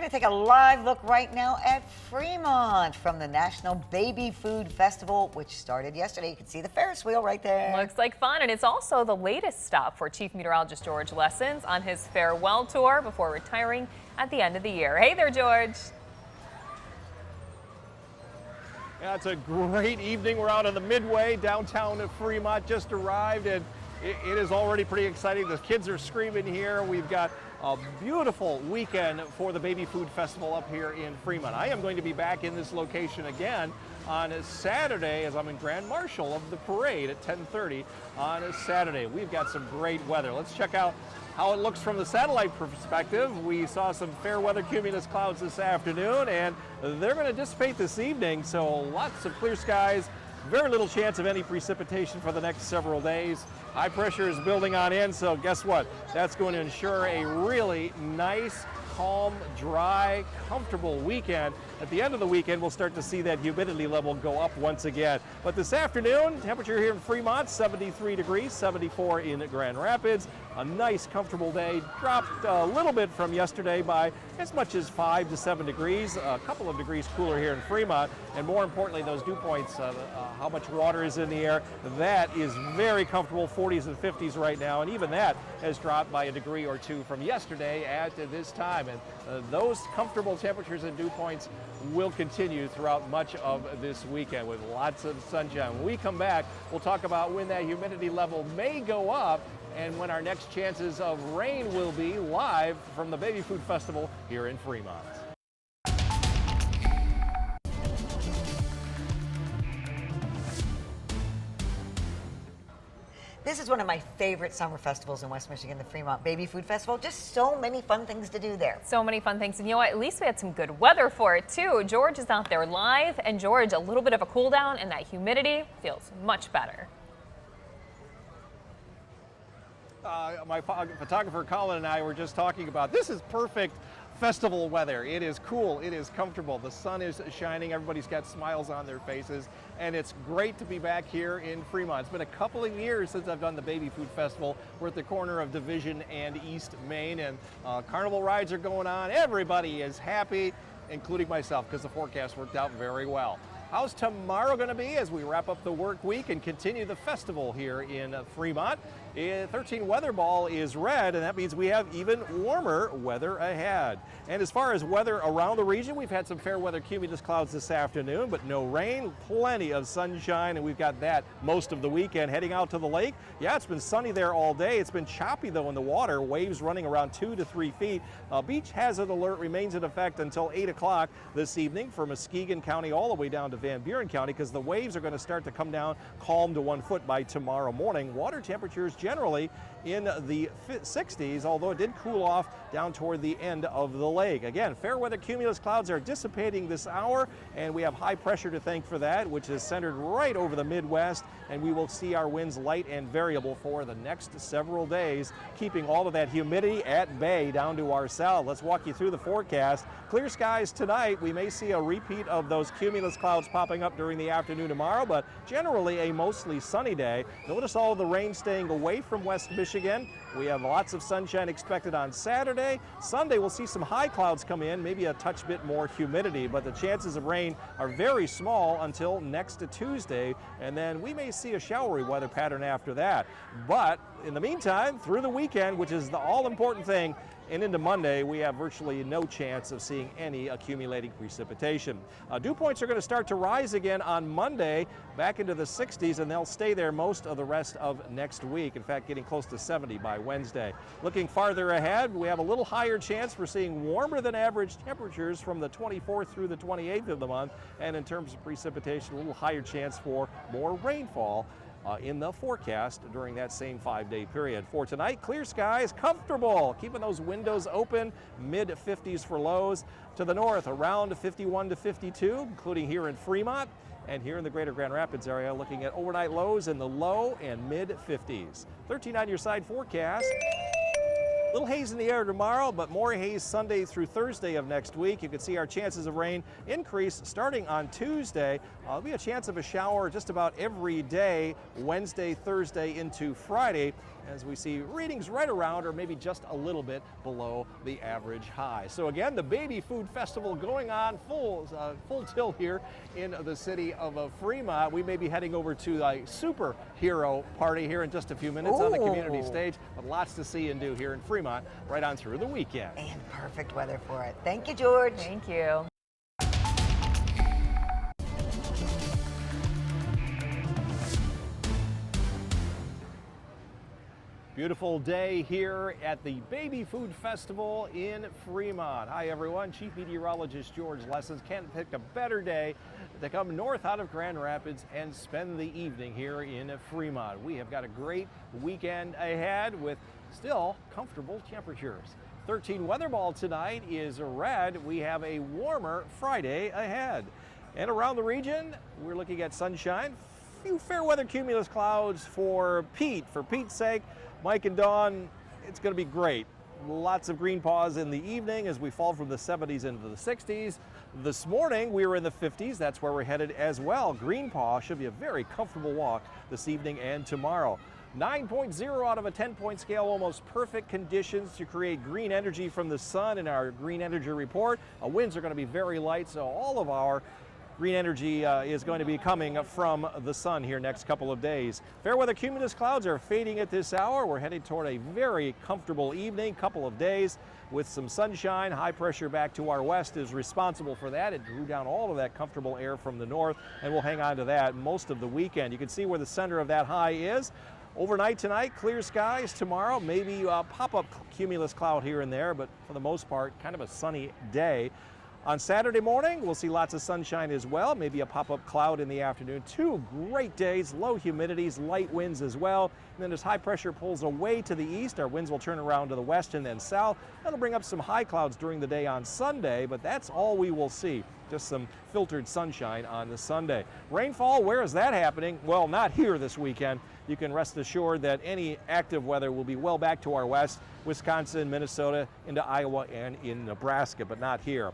going to take a live look right now at Fremont from the National Baby Food Festival, which started yesterday. You can see the Ferris wheel right there. Looks like fun, and it's also the latest stop for Chief Meteorologist George Lessons on his farewell tour before retiring at the end of the year. Hey there, George. Yeah, it's a great evening. We're out on the Midway, downtown of Fremont, just arrived, and it is already pretty exciting. The kids are screaming here. We've got a beautiful weekend for the Baby Food Festival up here in Fremont. I am going to be back in this location again on Saturday as I'm in Grand Marshal of the parade at 10:30 on Saturday. We've got some great weather. Let's check out how it looks from the satellite perspective. We saw some fair weather cumulus clouds this afternoon, and they're going to dissipate this evening, so lots of clear skies. Very little chance of any precipitation for the next several days. High pressure is building on in, so guess what? That's going to ensure a really nice, calm, dry, comfortable weekend. At the end of the weekend, we'll start to see that humidity level go up once again. But this afternoon, temperature here in Fremont, 73 degrees, 74 in Grand Rapids. A nice, comfortable day. Dropped a little bit from yesterday by as much as 5 to 7 degrees. A couple of degrees cooler here in Fremont. And more importantly, those dew points, how much water is in the air, that is very comfortable, 40s and 50s right now. And even that has dropped by a degree or two from yesterday at this time. And those comfortable temperatures and dew points will continue throughout much of this weekend with lots of sunshine. When we come back, we'll talk about when that humidity level may go up and when our next chances of rain will be, live from the Baby Food Festival here in Fremont. This is one of my favorite summer festivals in West Michigan, the Fremont Baby Food Festival. Just so many fun things to do there. So many fun things. And you know what? At least we had some good weather for it, too. George is out there live. And George, a little bit of a cool down, and that humidity feels much better. My photographer Colin and I were just talking about this is perfect festival weather. It is cool, it is comfortable, the sun is shining, everybody's got smiles on their faces, and it's great to be back here in Fremont. It's been a couple of years since I've done the Baby Food Festival. We're at the corner of Division and East Main, and carnival rides are going on. Everybody is happy, including myself, because the forecast worked out very well. How's tomorrow going to be as we wrap up the work week and continue the festival here in Fremont? 13 weather ball is red, and that means we have even warmer weather ahead. And as far as weather around the region, we've had some fair weather cumulus clouds this afternoon, but no rain, plenty of sunshine, and we've got that most of the weekend. Heading out to the lake, yeah, it's been sunny there all day. It's been choppy, though, in the water, waves running around 2 to 3 feet. Beach hazard alert remains in effect until 8 o'clock this evening for Muskegon County all the way down to Van Buren County, because the waves are going to start to come down calm to 1 foot by tomorrow morning. Water temperatures generally in the 60s, although it did cool off down toward the end of the lake. Again, fair weather cumulus clouds are dissipating this hour, and we have high pressure to thank for that, which is centered right over the Midwest, and we will see our winds light and variable for the next several days, keeping all of that humidity at bay down to our south. Let's walk you through the forecast. Clear skies tonight. We may see a repeat of those cumulus clouds popping up during the afternoon tomorrow, but generally a mostly sunny day. Notice all of the rain staying away from West Michigan. We have lots of sunshine expected on Saturday. Sunday we'll see some high clouds come in, maybe a touch bit more humidity, but the chances of rain are very small until next Tuesday, and then we may see a showery weather pattern after that. But in the meantime, through the weekend, which is the all-important thing, and into Monday, we have virtually no chance of seeing any accumulating precipitation. Dew points are going to start to rise again on Monday, back into the 60s, and they'll stay there most of the rest of next week. In fact, getting close to 70 by Wednesday. Looking farther ahead, we have a little higher chance for seeing warmer than average temperatures from the 24th through the 28th of the month, and in terms of precipitation, a little higher chance for more rainfall in the forecast during that same 5-day period. For tonight, clear skies, comfortable, keeping those windows open, mid-50s for lows. To the north, around 51 to 52, including here in Fremont. And here in the greater Grand Rapids area, looking at overnight lows in the low and mid-50s. 13 on your side forecast. Little haze in the air tomorrow, but more haze Sunday through Thursday of next week. You can see our chances of rain increase starting on Tuesday. There'll be a chance of a shower just about every day, Wednesday, Thursday into Friday, as we see readings right around or maybe just a little bit below the average high. So again, the Baby Food Festival going on full tilt here in the city of Fremont. We may be heading over to a superhero party here in just a few minutes on the community stage, but lots to see and do here in Fremont right on through the weekend. And perfect weather for it. Thank you, George. Thank you. Beautiful day here at the Baby Food Festival in Fremont. Hi everyone, Chief Meteorologist George Lessons. Can't pick a better day to come north out of Grand Rapids and spend the evening here in Fremont. We have got a great weekend ahead with still comfortable temperatures. 13 weather ball tonight is red. We have a warmer Friday ahead. And around the region, we're looking at sunshine. Few fair weather cumulus clouds for Pete. For Pete's sake, Mike and Dawn, it's going to be great. Lots of green paws in the evening as we fall from the 70s into the 60s. This morning we were in the 50s. That's where we're headed as well. Green paw should be a very comfortable walk this evening and tomorrow. 9.0 out of a 10-point scale, almost perfect conditions to create green energy from the sun in our green energy report. Winds are going to be very light, so all of our green energy is going to be coming from the sun here next couple of days. Fair weather cumulus clouds are fading at this hour. We're heading toward a very comfortable evening, couple of days with some sunshine. High pressure back to our west is responsible for that. It drew down all of that comfortable air from the north, and we'll hang on to that most of the weekend. You can see where the center of that high is. Overnight tonight, clear skies. Tomorrow, maybe a pop-up cumulus cloud here and there, but for the most part, kind of a sunny day. On Saturday morning, we'll see lots of sunshine as well, maybe a pop-up cloud in the afternoon. 2 great days, low humidities, light winds as well. And then as high pressure pulls away to the east, our winds will turn around to the west and then south. That'll bring up some high clouds during the day on Sunday, but that's all we will see. Just some filtered sunshine on the Sunday. Rainfall, where is that happening? Well, not here this weekend. You can rest assured that any active weather will be well back to our west, Wisconsin, Minnesota, into Iowa and in Nebraska, but not here.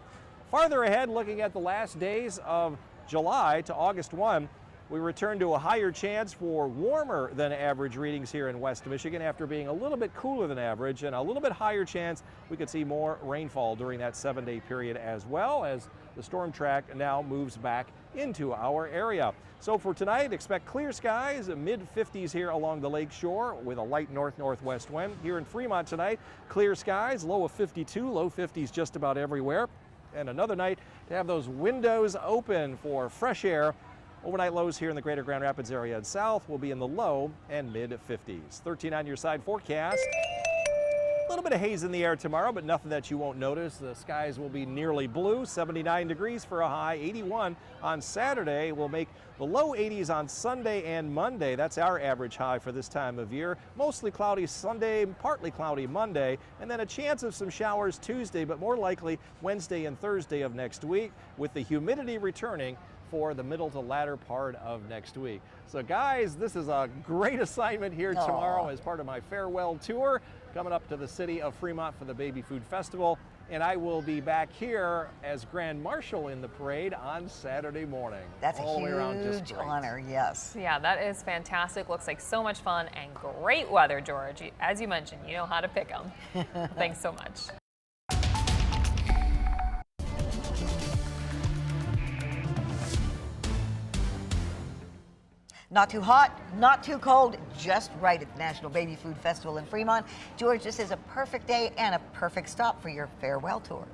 Farther ahead, looking at the last days of July to August 1, we return to a higher chance for warmer than average readings here in West Michigan after being a little bit cooler than average, and a little bit higher chance we could see more rainfall during that 7-day period as well as the storm track now moves back into our area. So for tonight, expect clear skies, mid-50s here along the lake shore with a light north-northwest wind. Here in Fremont tonight, clear skies, low of 52, low 50s just about everywhere. And another night to have those windows open for fresh air. Overnight lows here in the greater Grand Rapids area and south will be in the low and mid-50s. 13 on your side forecast. A little bit of haze in the air tomorrow, but nothing that you won't notice. The skies will be nearly blue, 79 degrees for a high, 81 on Saturday. We'll make the low 80s on Sunday and Monday. That's our average high for this time of year. Mostly cloudy Sunday, partly cloudy Monday, and then a chance of some showers Tuesday, but more likely Wednesday and Thursday of next week, with the humidity returning for the middle to latter part of next week. So guys, this is a great assignment here tomorrow as part of my farewell tour, coming up to the city of Fremont for the Baby Food Festival. And I will be back here as Grand Marshal in the parade on Saturday morning. That's all a huge honor, yes. Yeah, that is fantastic. Looks like so much fun and great weather, George. As you mentioned, you know how to pick them. Thanks so much. Not too hot, not too cold, just right at the National Baby Food Festival in Fremont. George, this is a perfect day and a perfect stop for your farewell tour.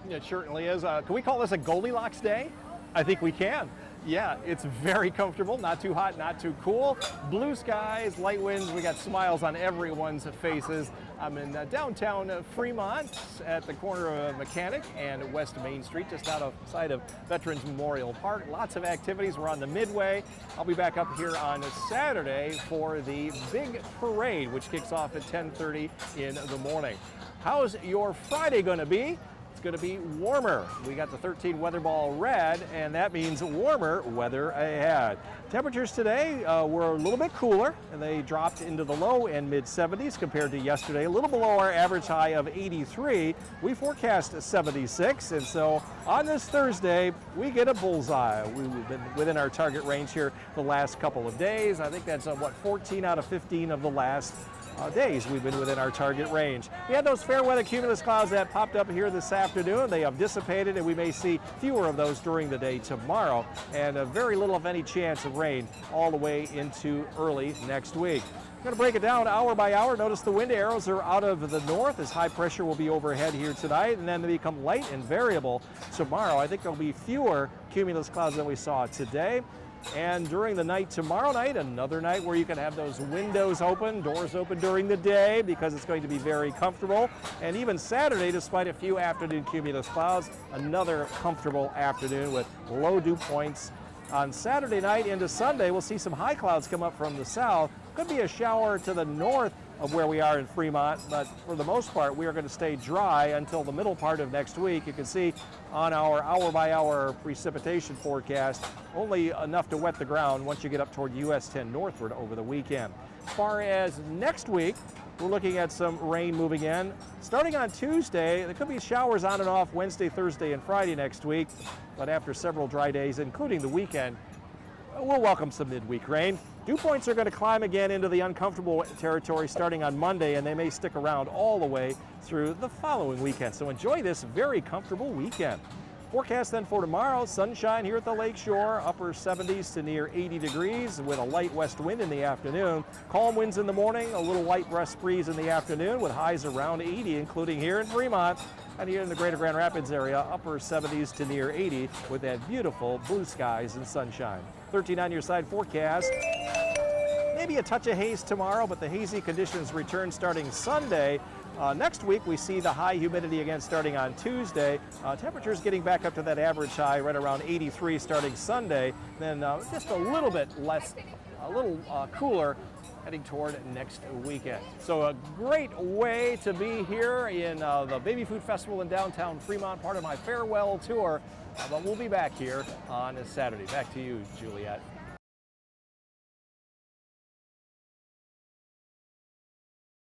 It certainly is. Can we call this a Goldilocks day? I think we can. Yeah, it's very comfortable, not too hot, not too cool. Blue skies, light winds, we got smiles on everyone's faces. I'm in downtown Fremont at the corner of Mechanic and West Main Street, just outside of Veterans Memorial Park. Lots of activities. We're on the Midway. I'll be back up here on Saturday for the big parade, which kicks off at 10:30 in the morning. How's your Friday going to be? It's going to be warmer. We got the 13 weather ball red, and that means warmer weather ahead. Temperatures today were a little bit cooler, and they dropped into the low and mid 70s compared to yesterday, a little below our average high of 83. We forecast 76, and so on this Thursday, we get a bullseye. We've been within our target range here the last couple of days. I think that's 14 out of 15 of the last days we've been within our target range. We had those fair weather cumulus clouds that popped up here this afternoon. They have dissipated, and we may see fewer of those during the day tomorrow, and very little of any chance of rain all the way into early next week. I'm going to break it down hour by hour. Notice the wind arrows are out of the north as high pressure will be overhead here tonight, and then they become light and variable tomorrow. I think there'll be fewer cumulus clouds than we saw today. And during the night tomorrow night, another night where you can have those windows open, doors open during the day because it's going to be very comfortable. And even Saturday, despite a few afternoon cumulus clouds, another comfortable afternoon with low dew points. On Saturday night into Sunday, we'll see some high clouds come up from the south. Could be a shower to the north of where we are in Fremont, but for the most part, we are going to stay dry until the middle part of next week. You can see on our hour-by-hour precipitation forecast, only enough to wet the ground once you get up toward US 10 northward over the weekend. As far as next week, we're looking at some rain moving in. Starting on Tuesday, there could be showers on and off Wednesday, Thursday, and Friday next week, but after several dry days, including the weekend, we'll welcome some midweek rain. Dew points are going to climb again into the uncomfortable territory starting on Monday, and they may stick around all the way through the following weekend. So enjoy this very comfortable weekend. Forecast then for tomorrow, sunshine here at the lake shore, upper 70s to near 80 degrees with a light west wind in the afternoon. Calm winds in the morning, a little light breeze breeze in the afternoon with highs around 80, including here in Fremont. And here in the greater Grand Rapids area, upper 70s to near 80 with that beautiful blue skies and sunshine. 13 on your side forecast. Maybe a touch of haze tomorrow, but the hazy conditions return starting Sunday. Next week, we see the high humidity again starting on Tuesday. Temperatures getting back up to that average high right around 83 starting Sunday. Then just a little bit less, a little cooler heading toward next weekend. So a great way to be here in the Baby Food Festival in downtown Fremont, part of my farewell tour. But we'll be back here on Saturday. Back to you, Juliet.